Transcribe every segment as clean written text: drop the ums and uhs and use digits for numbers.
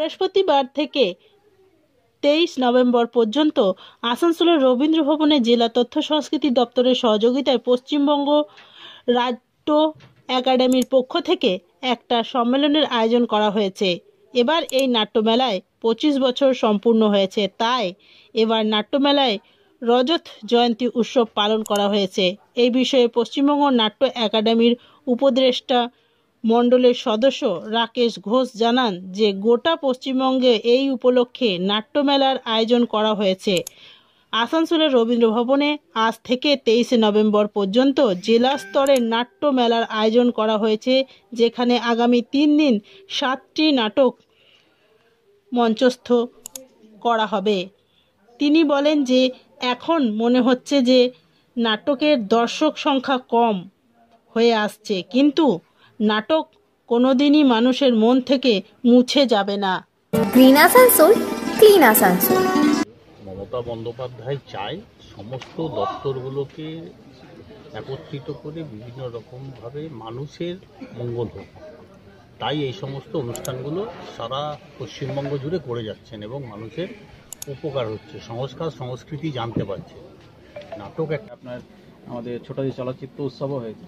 বৃহস্পতিবার থেকে 23 নভেম্বর পর্যন্ত আসানসোলের রবীন্দ্র ভবনে জেলা তথ্য সংস্কৃতি দপ্তরের সহযোগিতায় পশ্চিমবঙ্গ নাট্য একাডেমির পক্ষ থেকে একটা সম্মেলনের আয়োজন করা হয়েছে। এবার এই নাট্যমেলায় 25 বছর সম্পূর্ণ হয়েছে, তাই এবার নাট্যমেলায় রজত জয়ন্তী উৎসব পালন করা হয়েছে। এই বিষয়ে পশ্চিমবঙ্গ নাট্য একাডেমির উপদেষ্টা মণ্ডলের সদস্য রাকেশ ঘোষ জানান যে গোটা পশ্চিমবঙ্গে এই উপলক্ষে নাট্যমেলার আয়োজন করা হয়েছে। আসানসোলের রবীন্দ্র ভবনে আজ থেকে 23 নভেম্বর পর্যন্ত জেলা স্তরের নাট্য মেলার আয়োজন করা হয়েছে, যেখানে আগামী 3 দিন 7টি নাটক মঞ্চস্থ করা হবে। তিনি বলেন যে এখন মনে হচ্ছে যে নাটকের দর্শক সংখ্যা কম হয়ে আসছে, কিন্তু নাটক কোনোদিনই মানুষের মন থেকে মুছে যাবে না। Green Asansol, clean Asansol. মমতা বন্দ্যোপাধ্যায় চায় সমস্ত দপ্তরগুলোকে একত্রিত করে বিভিন্ন রকমভাবে মানুষের মঙ্গল হোক, তাই এই সমস্ত অনুষ্ঠানগুলো সারা পশ্চিমবঙ্গ জুড়ে করে যাচ্ছেন এবং মানুষের উপকার হচ্ছে, সংস্কার সংস্কৃতি জানতে পারছে। নাটক একটা আপনার আমাদের ছোটদের চলচ্চিত্র উৎসবও হয়েছে,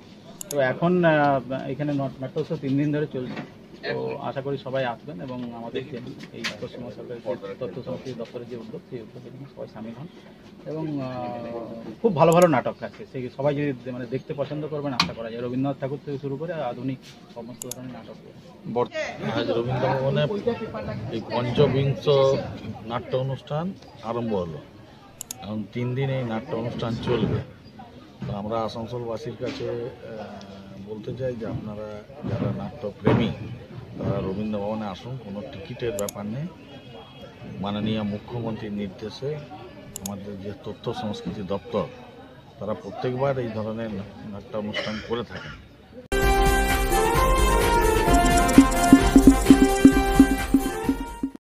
তো এখন এখানে নাট্য উৎসব 3 দিন ধরে চলছে। তো আশা করি সবাই আসবেন এবং আমাদের যে এই পশ্চিমবঙ্গ সরকারের তথ্য সংস্কৃতি দপ্তরের যে উদ্যোগ, সেই উদ্যোগে সবাই সামিল হন এবং খুব ভালো ভালো নাটক আছে, সেই সবাই যদি মানে দেখতে পছন্দ করবেন আশা করা যায়। রবীন্দ্রনাথ ঠাকুর থেকে শুরু করে আধুনিক সমস্ত ধরনের নাটক। আজ রবীন্দ্র ভবনে এই পঞ্চবিংশ নাট্য অনুষ্ঠান আরম্ভ হলো, এখন 3 দিন এই নাট্য অনুষ্ঠান চলবে। তো আমরা আসানসোলবাসীর কাছে বলতে চাই যে আপনারা যারা নাট্যপ্রেমী তারা রবীন্দ্র ভবনে আসুন, কোনো টিকিটের ব্যাপার নেই। মাননীয় মুখ্যমন্ত্রীর নির্দেশে আমাদের যে তথ্য সংস্কৃতি দপ্তর তারা প্রত্যেকবার এই ধরনের নাট্য অনুষ্ঠান করে থাকেন।